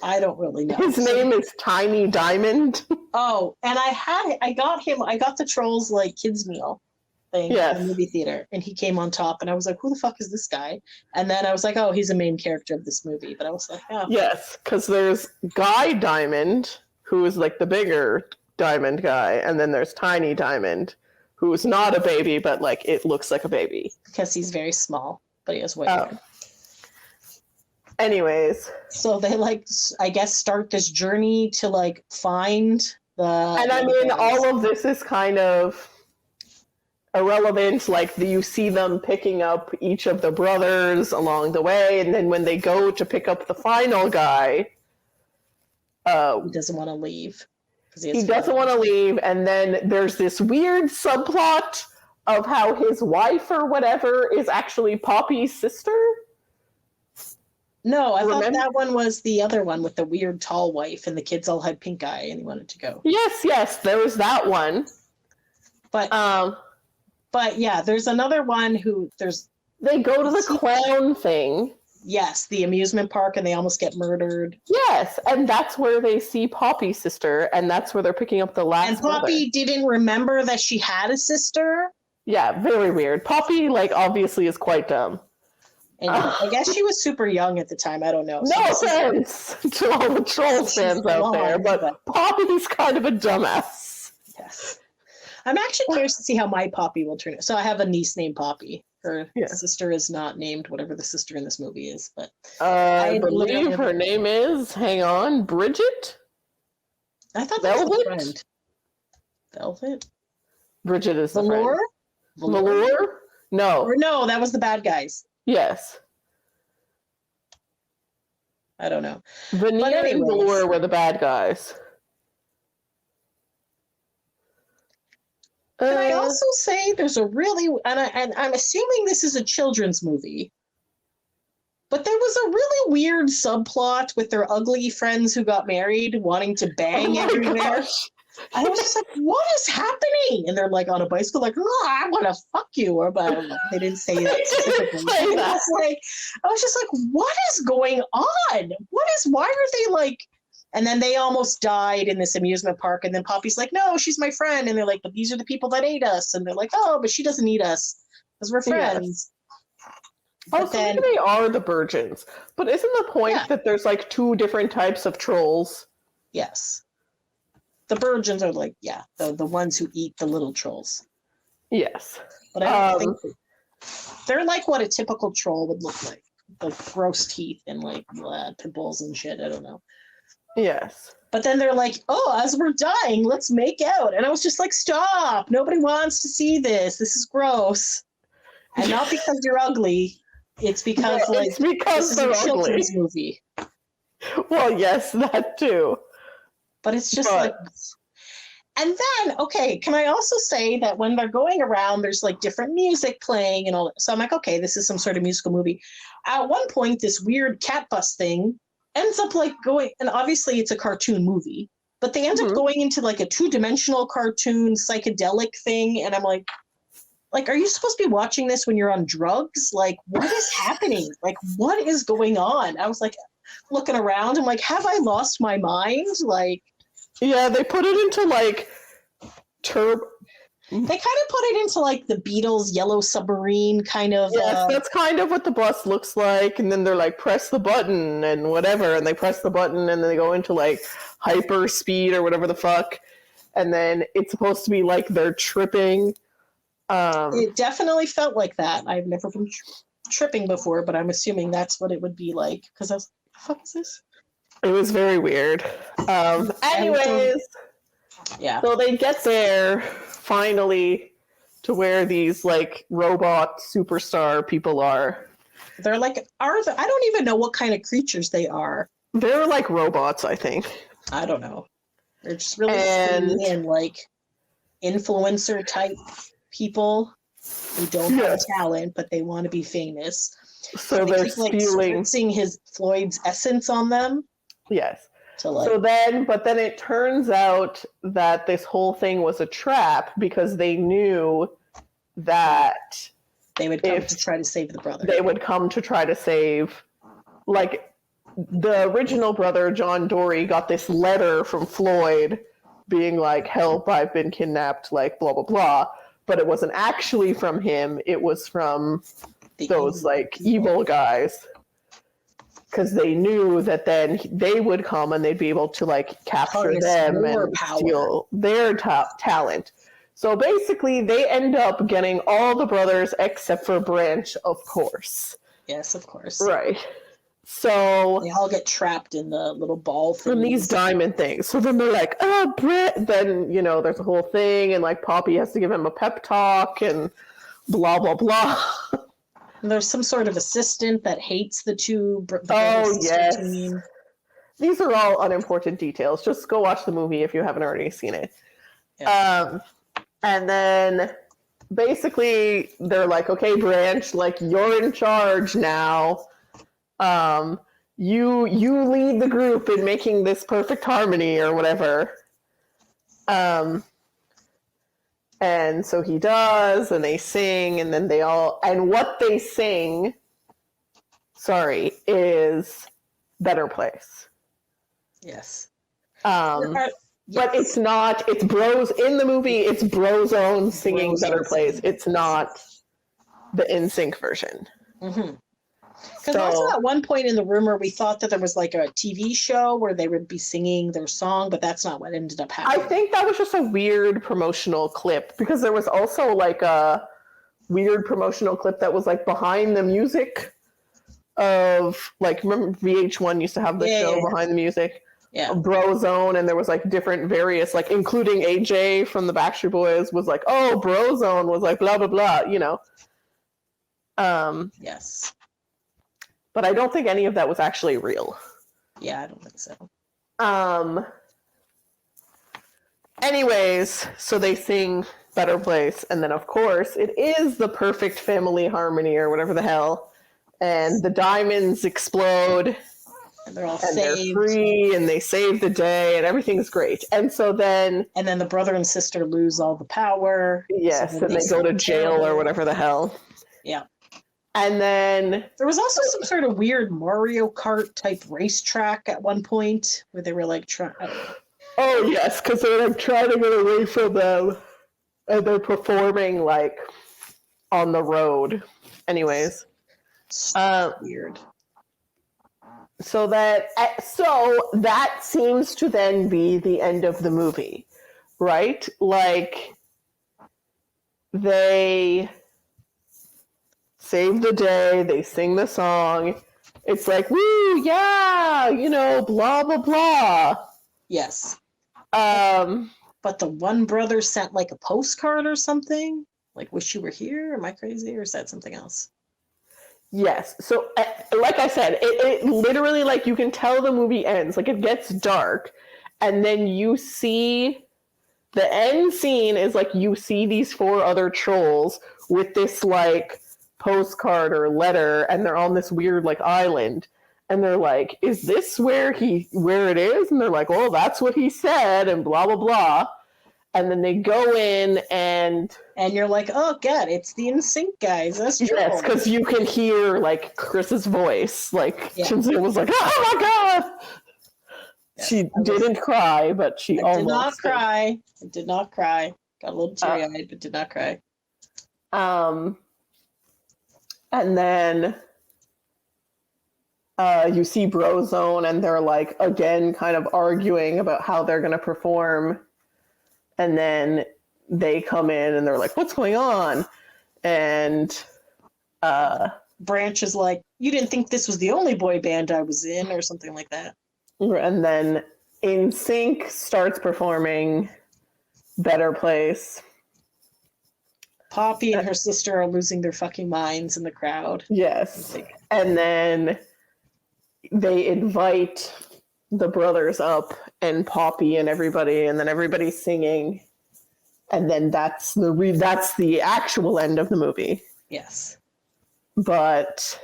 I don't really know. His name is Tiny Diamond. Oh, and I got the Trolls like kids meal thing in the movie theater, and he came on top, and I was like, who the fuck is this guy? And then I was like, oh, he's a main character of this movie. But I was like, oh. Yes, because there's Guy Diamond, who is like the bigger diamond guy, and then there's Tiny Diamond, who's not a baby, but like it looks like a baby because he's very small, but he has white hair. Anyways, so they like, I guess, start this journey to like find the. And I mean, all of this is kind of irrelevant. Like you see them picking up each of the brothers along the way, and then when they go to pick up the final guy, he doesn't want to leave. He doesn't want to leave, and then there's this weird subplot of how his wife or whatever is actually Poppy's sister. No, I thought that one was the other one with the weird tall wife, and the kids all had pink eye, and he wanted to go. Yes, there was that one. But yeah, there's another one they go to the clown thing. Yes, the amusement park, and they almost get murdered. Yes, and that's where they see Poppy's sister, and that's where they're picking up the last. And Poppy didn't remember that she had a sister. Yeah, very weird. Poppy, like, obviously is quite dumb. And I guess she was super young at the time. I don't know. No offense to all the Trolls fans out there, but Poppy's kind of a dumbass. Yes. I'm actually curious to see how my Poppy will turn out. So I have a niece named Poppy. Her sister is not named whatever the sister in this movie is, but I believe her name is, hang on, Bridget? I thought that was the friend. Velvet? Bridget is the Velour? friend. Velour? No. Or no, that was the bad guys. Yes. I don't know. Veneer and Velour were the bad guys. Can I also say there's a really, and I'm assuming this is a children's movie, but there was a really weird subplot with their ugly friends who got married wanting to bang everywhere. And I was just like, what is happening? And they're like on a bicycle, like, oh, I want to fuck you. Or, but I don't know. They didn't say that specifically. I was just like, what is going on? Why are they like, and then they almost died in this amusement park. And then Poppy's like, no, she's my friend. And they're like, but these are the people that ate us. And they're like, oh, but she doesn't eat us because we're friends. Oh, so maybe they are the virgins. But isn't the point that there's like two different types of trolls? Yes. The virgins are like, the ones who eat the little trolls. Yes. But I don't think they're like what a typical troll would look like. Like gross teeth and like pimples and shit. I don't know. Yes. But then they're like, oh, as we're dying, let's make out. And I was just like, stop. Nobody wants to see this. This is gross. And not because you're ugly. It's because this is a children's movie. Well, yes, that too. But it's just But- like, and then, okay, can I also say that when they're going around, there's like different music playing and all that. So I'm like, okay, this is some sort of musical movie. At one point, this weird cat bus thing ends up like going, and obviously it's a cartoon movie, but they end up going into like a 2-dimensional cartoon psychedelic thing. And I'm like, are you supposed to be watching this when you're on drugs? Like, what is happening? Like, what is going on? I was like, looking around. I'm like, have I lost my mind? Like, yeah, they put it into like they kind of put it into like the Beatles' Yellow Submarine kind of. Yes, that's kind of what the bus looks like. And then they're like, press the button and whatever. And they press the button and then they go into like hyper speed or whatever the fuck. And then it's supposed to be like they're tripping. It definitely felt like that. I've never been tripping before, but I'm assuming that's what it would be like. Because I was, the fuck is this? It was very weird. Anyways, Yeah. so they get there finally to where these like robot superstar people are. They're like, I don't even know what kind of creatures they are. They're like robots, I think. I don't know. They're just really skinny and like influencer type people who don't have talent, but they want to be famous. So they they're keep, like, spewing spritzing Floyd's essence on them. Yes. To like, But then it turns out that this whole thing was a trap because they knew that they would come to try to save the brother. They would come to try to save, like, the original brother, John Dory, got this letter from Floyd being like, help, I've been kidnapped, like, blah, blah, blah. But it wasn't actually from him. It was from those, like, evil guys. Because they knew that then they would come and they'd be able to, like, capture them and steal their talent. So basically, they end up getting all the brothers except for Branch, of course. Yes, of course. Right. So they all get trapped in the little ball thing. In these diamond things. So then they're like, oh, Brett. Then, you know, there's a whole thing, and like Poppy has to give him a pep talk and blah, blah, blah. And there's some sort of assistant that hates the two. Yes. Team. These are all unimportant details. Just go watch the movie if you haven't already seen it. Yeah. And then basically they're like, okay, Branch, like, you're in charge now. You lead the group in making this perfect harmony or whatever. And so he does, and they sing, and then and what they sing, is Better Place. Yes. But it's not, it's Bros, in the movie, it's Brozone singing Better Place. It's not the NSYNC version. Mm-hmm. Because also at one point in the rumor, we thought that there was like a TV show where they would be singing their song, but that's not what ended up happening. I think that was just a weird promotional clip, because there was also like a weird promotional clip that was like behind the music of, like, remember VH1 used to have the show behind the music? Yeah. Brozone, and there was like different various, like, including AJ from the Backstreet Boys was like, oh, Brozone was like blah, blah, blah, you know? Yes. But I don't think any of that was actually real. Yeah, I don't think so. Anyways, so they sing Better Place, and then of course it is the perfect family harmony or whatever the hell. And the diamonds explode. And they're all and saved. They're free, and they save the day, and everything's great. And so then... And then the brother and sister lose all the power. Yes, and they go to jail or whatever the hell. Yeah. And then... There was also some sort of weird Mario Kart type racetrack at one point where they were like trying... Oh, yes, because they're like trying to get away from them. And they're performing like on the road. Anyways. Weird. So that seems to then be the end of the movie, right? Like, they save the day, they sing the song. It's like, woo, yeah, you know, blah, blah, blah. Yes. But the one brother sent like a postcard or something? Like, wish you were here? Am I crazy? Or is that something else? Yes. So, like I said, it literally, like, you can tell the movie ends. Like, it gets dark, and then you see the end scene is like you see these 4 other trolls with this like postcard or letter, and they're on this weird like island, and they're like, "Is this where it is?" And they're like, "Oh, that's what he said," and blah blah blah. And then they go in and you're like, oh god, it's the NSYNC guys. That's true. yes, because you can hear like Chris's voice. Like Shinzo was like, "Oh my god!" Yeah, she didn't cry, but she almost did not cry. I did not cry. Got a little teary-eyed, but did not cry. And then you see Brozone, and they're like again kind of arguing about how they're going to perform. And then they come in and they're like, "What's going on?" And Branch is like, "You didn't think this was the only boy band I was in," or something like that. And then NSYNC starts performing Better Place. Poppy and her sister are losing their fucking minds in the crowd. Yes. And then they invite the brothers up and Poppy and everybody, and then everybody's singing, and then that's the actual end of the movie. Yes, but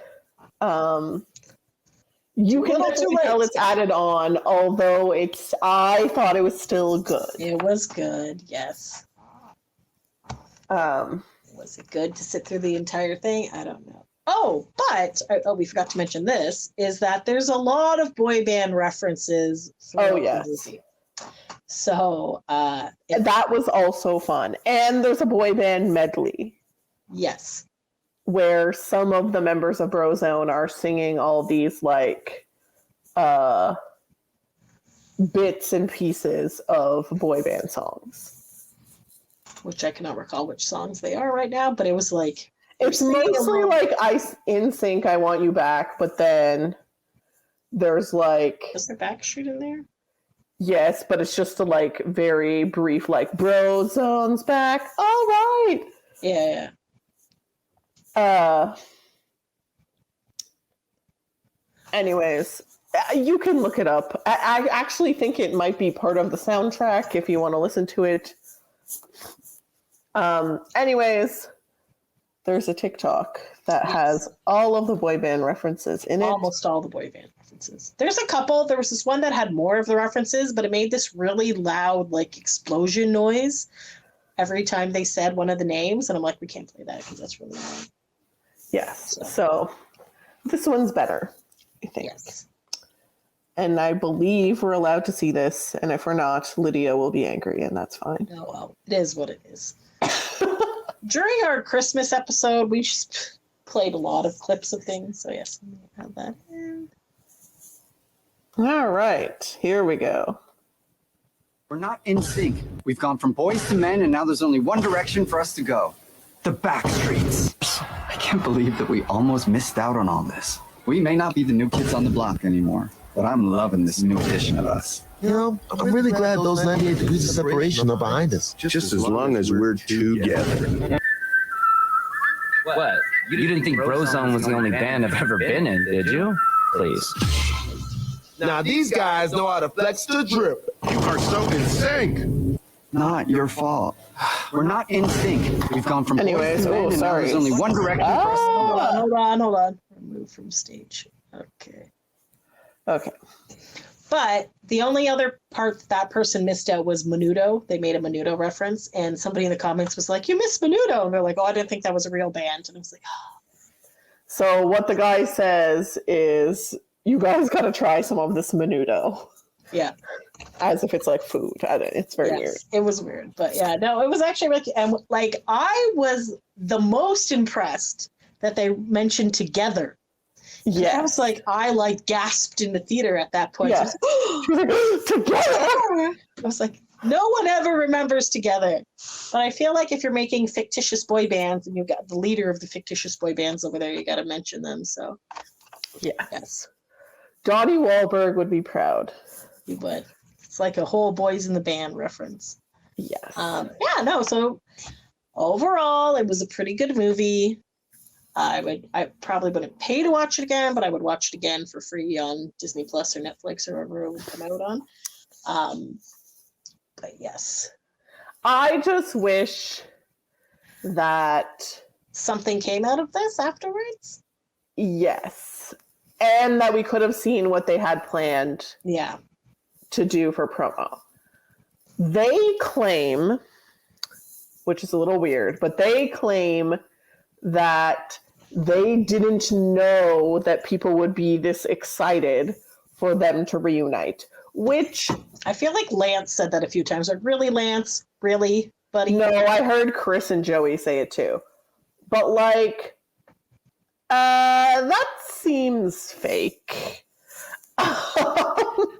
you can definitely tell it's added on, although I thought it was still good. It was good, yes. Was it good to sit through the entire thing? I don't know. Oh, but we forgot to mention this, is that there's a lot of boy band references throughout the movie. So that was also fun. And there's a boy band medley. Yes. Where some of the members of Brozone are singing all these like bits and pieces of boy band songs. Which I cannot recall which songs they are right now, but it was like it's mostly like NSYNC, I Want You Back, but then there's like... Is there Backstreet in there? Yes, but it's just a like very brief like Brozone's back. All right. Yeah. Anyways, you can look it up. I actually think it might be part of the soundtrack if you want to listen to it. Anyways, there's a TikTok that has all of the boy band references in it. Almost all the boy band references. There's a couple. There was this one that had more of the references, but it made this really loud, like, explosion noise every time they said one of the names. And I'm like, we can't play that because that's really loud. Yes. So this one's better, I think. Yes. And I believe we're allowed to see this. And if we're not, Lydia will be angry, and that's fine. Oh, well, it is what it is. During our Christmas episode, we just played a lot of clips of things. So, yes, we have that. All right. Here we go. We're not in sync. We've gone from boys to men, and now there's only one direction for us to go. The back streets. I can't believe that we almost missed out on all this. We may not be the new kids on the block anymore, but I'm loving this new edition of us. You know, I'm really glad those 98 degrees of separation are behind us. Just as long as we're together. What? You didn't think Brozone was the only band I've ever been in, did you? Please. Now these guys know how to flex the drip. You are so in sync. Not your fault. We're not in sync. We've gone from Anyways, boys to men, and now there's only one direction for us to go. Hold on. Remove from stage. Okay. But the only other part that person missed out was Menudo. They made a Menudo reference, and somebody in the comments was like, "You missed Menudo." And they're like, "Oh, I didn't think that was a real band." And I was like, "Oh." So what the guy says is, you guys got to try some of this Menudo. Yeah. As if it's like food. It's very weird. It was weird. But yeah, no, it was actually really, and like, I was the most impressed that they mentioned Together. Yeah, I was like, I gasped in the theater at that point. Yeah. Together. I was like, no one ever remembers Together. But I feel like if you're making fictitious boy bands and you've got the leader of the fictitious boy bands over there, you got to mention them. So, yeah, yes, Donnie Wahlberg would be proud. He would. It's like a whole Boys in the Band reference. Yes. So overall, it was a pretty good movie. I probably wouldn't pay to watch it again, but I would watch it again for free on Disney Plus or Netflix or wherever it would come out on. But yes. I just wish that something came out of this afterwards. Yes. And that we could have seen what they had planned to do for promo. They claim, which is a little weird, but they claim that they didn't know that people would be this excited for them to reunite, which I feel like Lance said that a few times. Like, really, Lance? Really, buddy? No, I heard Chris and Joey say it too. But like, that seems fake.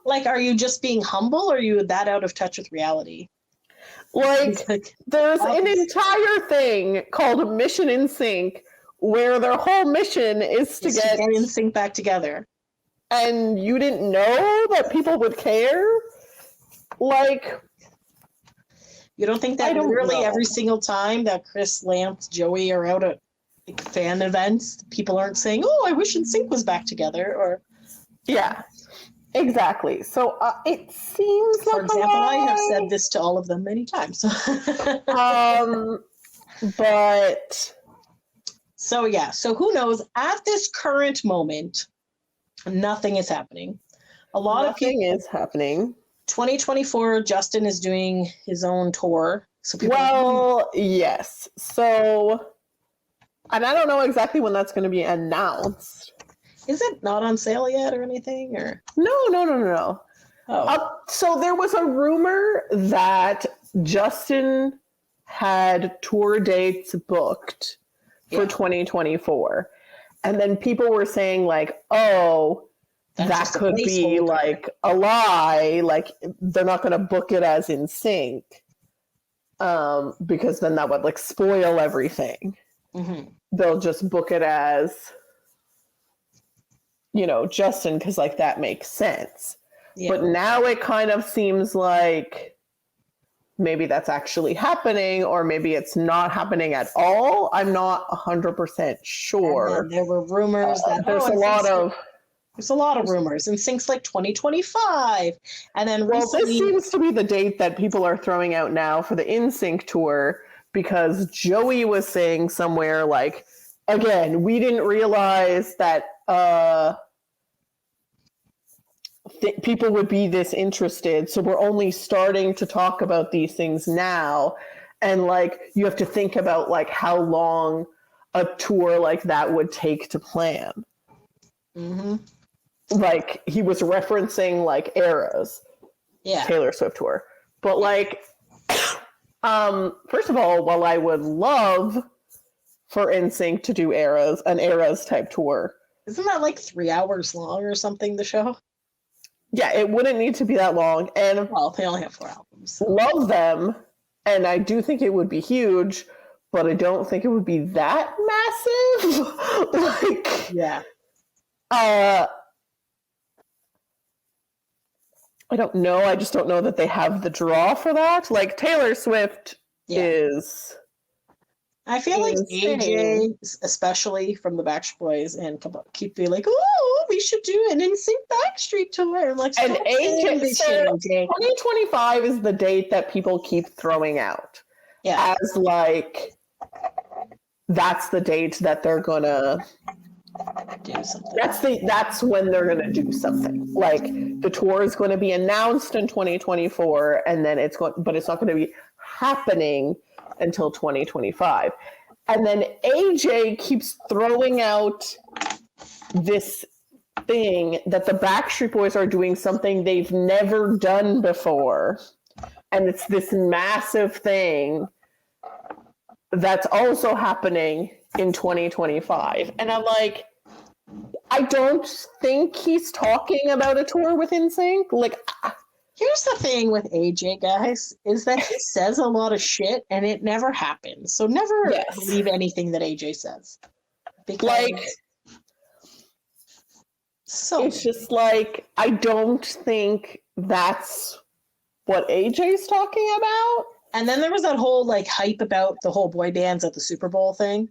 Like, are you just being humble, or are you that out of touch with reality? Like, there's an entire thing called Mission NSYNC where their whole mission is to get NSYNC back together. And you didn't know that people would care? Like, you don't think that literally every single time that Chris, Lance, Joey are out at fan events, people aren't saying, "Oh, I wish NSYNC was back together," or yeah, exactly. So it seems for like example, I have said this to all of them many times. But so yeah, so who knows? At this current moment, nothing is happening. A lot of people is happening. 2024, Justin is doing his own tour. So yes. So, and I don't know exactly when that's going to be announced. Is it not on sale yet or anything? Or no. Oh. So there was a rumor that Justin had tour dates booked for 2024. And then people were saying like, oh, that could be like a lie. Like they're not going to book it as NSYNC because then that would like spoil everything. Mm-hmm. They'll just book it as, Justin, because like that makes sense. Yeah. But now it kind of seems like maybe that's actually happening, or maybe it's not happening at all. I'm not 100% sure. There were rumors that there's a lot of rumors. NSYNC's like 2025, and then recently, this seems to be the date that people are throwing out now for the NSYNC tour, because Joey was saying somewhere like, again, we didn't realize that people would be this interested, so we're only starting to talk about these things now. And like, you have to think about like how long a tour like that would take to plan. Mm-hmm. Like he was referencing like Eras, Taylor Swift tour. But like, first of all, while I would love for NSYNC to do an Eras type tour, isn't that like 3 hours long or something? The show. Yeah, it wouldn't need to be that long. And they only have 4 albums. Love them, and I do think it would be huge, but I don't think it would be that massive. Like, yeah. I don't know. I just don't know that they have the draw for that. Like Taylor Swift is. I feel like AJ, especially from the Backstreet Boys, and keep being like, "Oh, we should do an NSYNC Backstreet tour." Like, and AJ, so 2025 is the date that people keep throwing out. Yeah, as like that's the date that they're gonna do something. That's when they're gonna do something. Like the tour is going to be announced in 2024, and then it's not going to be happening until 2025. And then AJ keeps throwing out this thing that the Backstreet Boys are doing something they've never done before. And it's this massive thing that's also happening in 2025. And I'm like, I don't think he's talking about a tour with NSYNC. Like, here's the thing with AJ, guys, is that he says a lot of shit and it never happens. So never believe anything that AJ says. Because it's just like, I don't think that's what AJ's talking about. And then there was that whole like hype about the whole boy bands at the Super Bowl thing.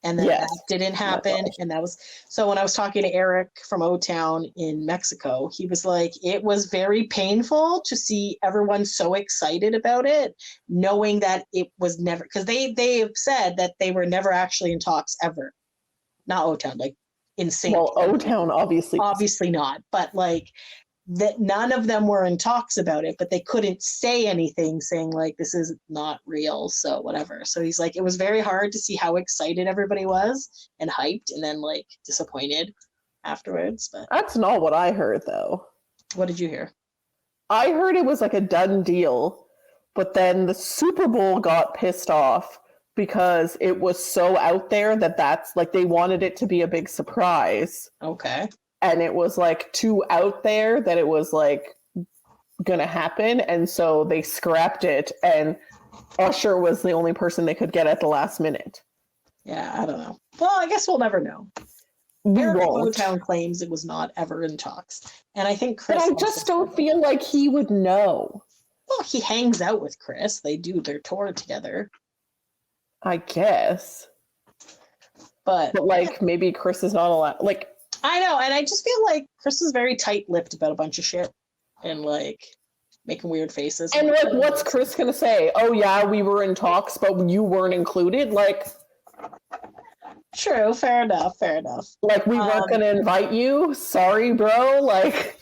And then Yes. that didn't happen. And that was so when I was talking to Eric from O-Town in Mexico, he was like, it was very painful to see everyone so excited about it, knowing that it was never, because they have said that they were never actually in talks ever. Not O-Town, like NSYNC. Well, O-Town obviously not, but like that none of them were in talks about it, but they couldn't say anything saying like this is not real, so whatever. So he's like, it was very hard to see how excited everybody was and hyped and then like disappointed afterwards. But That's not what I heard though. What did you hear? I heard it was like a done deal, but then the Super Bowl got pissed off because it was so out there that's like they wanted it to be a big surprise. Okay. And it was like too out there that it was like gonna happen, and so they scrapped it, and Usher was the only person they could get at the last minute. Yeah, I don't know. Well, I guess we'll never know. Eric O-Town claims it was not ever in talks, and I think Chris. But I just don't feel like he would know. Well, he hangs out with Chris. They do their tour together. I guess. But like maybe Chris is not allowed. Like I know, and I just feel like Chris is very tight-lipped about a bunch of shit and like making weird faces. And like, what's Chris gonna say? Oh yeah, we were in talks, but you weren't included. Like, true, fair enough, fair enough. Like we weren't gonna invite you. Sorry, bro. Like,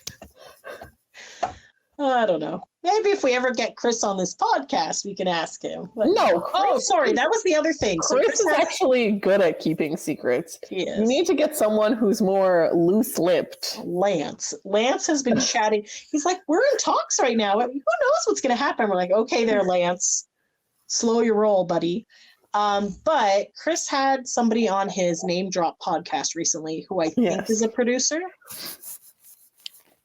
I don't know. Maybe if we ever get Chris on this podcast, we can ask him. But, no. Sorry, that was the other thing. So Chris is actually good at keeping secrets. He is. You need to get someone who's more loose-lipped. Lance has been chatting. He's like, we're in talks right now. Who knows what's going to happen? We're like, okay, there, Lance. Slow your roll, buddy. But Chris had somebody on his Name Drop podcast recently who I think is a producer.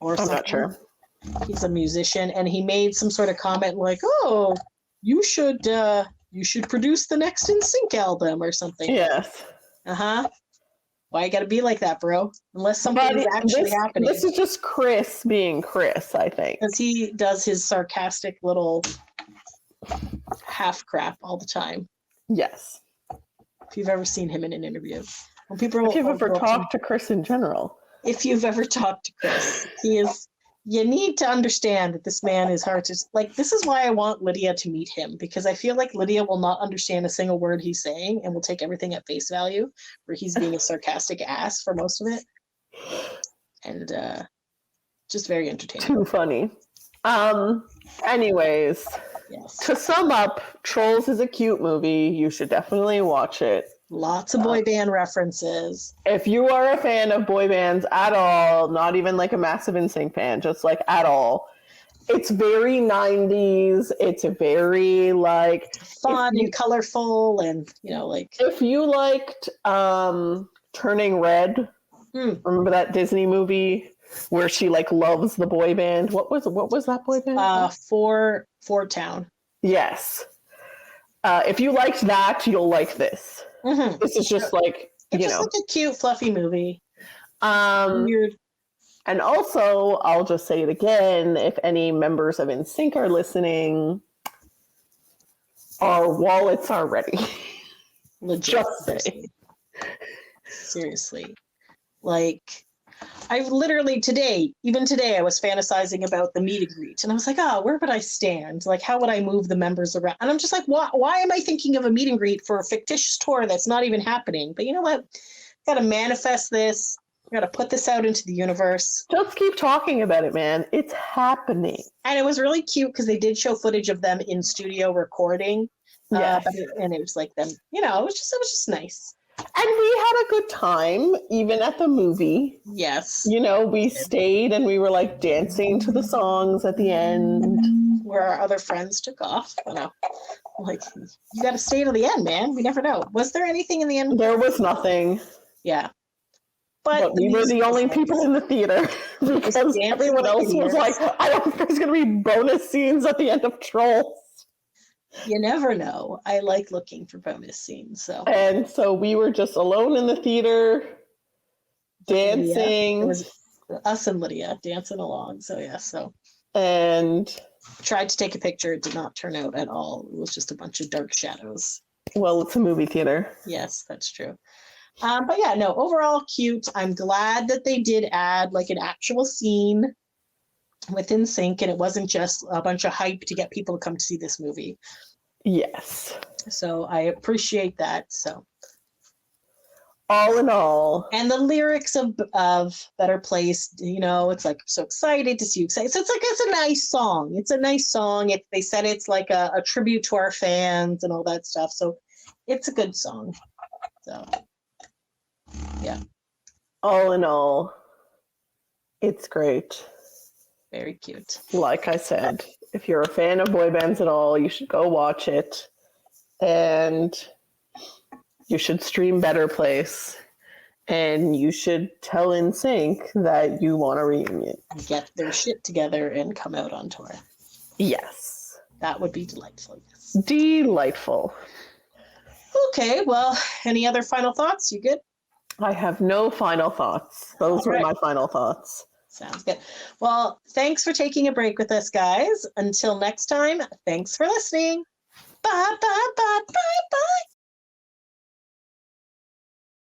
Or I'm not sure. He's a musician, and he made some sort of comment like, "Oh, you should produce the next NSYNC album or something." Yes. Why you got to be like that, bro? Unless something is actually happening. This is just Chris being Chris, I think, because he does his sarcastic little half crap all the time. Yes. If you've ever seen him in an interview, if you've ever talked to Chris in general, if you've ever talked to Chris, he is. You need to understand that this man is hard to like. This is why I want Lydia to meet him, because I feel like Lydia will not understand a single word he's saying and will take everything at face value, where he's being a sarcastic ass for most of it, and just very entertaining. Too funny. Anyways, yes. To sum up, Trolls is a cute movie. You should definitely watch it. Lots of boy band references. If you are a fan of boy bands at all, not even like a massive NSYNC fan, just like at all, it's very 90s. It's very like fun and colorful, and like if you liked Turning Red, remember that Disney movie where she like loves the boy band? What was that boy band? Fort Town. Yes. If you liked that, you'll like this. Mm-hmm. This is just like it's just like a cute, fluffy movie. Weird. And also, I'll just say it again: if any members of NSYNC are listening, our wallets are ready. Legit. Just say. Seriously, like I've literally even today, I was fantasizing about the meet and greet, and I was like, where would I stand? Like, how would I move the members around? And I'm just like, why am I thinking of a meet and greet for a fictitious tour that's not even happening? But you know what? Got to manifest this. Got to put this out into the universe. Just keep talking about it, man. It's happening. And it was really cute because they did show footage of them in studio recording. Yes. And it was like them, it was just nice. And we had a good time, even at the movie. Yes. We stayed and we were like dancing to the songs at the end. Where our other friends took off. Like, you got to stay to the end, man. We never know. Was there anything in the end? There was nothing. Yeah. But we were the only people in the theater because everyone else was like, I don't think there's going to be bonus scenes at the end of Trolls. You never know. I like looking for bonus scenes. And so we were just alone in the theater, dancing. It was us and Lydia dancing along. And tried to take a picture. It did not turn out at all. It was just a bunch of dark shadows. Well, it's a movie theater. Yes, that's true. But yeah, no, overall cute. I'm glad that they did add like an actual scene with NSYNC, and it wasn't just a bunch of hype to get people to come to see this movie. Yes. So I appreciate that. So all in all, and the lyrics of Better Place, you know, it's like so excited to see you excited. So it's a nice song. It's a nice song. They said it's like a tribute to our fans and all that stuff. So it's a good song. So yeah. All in all, it's great. Very cute. Like I said, if you're a fan of boy bands at all, you should go watch it. And you should stream Better Place. And you should tell NSYNC that you want a reunion. Get their shit together and come out on tour. Yes. That would be delightful. Yes. Delightful. Okay, well, any other final thoughts? You good? I have no final thoughts. Those were my final thoughts. Sounds good. Well, thanks for taking a break with us, guys. Until next time, thanks for listening. Bye, bye, bye, bye, bye.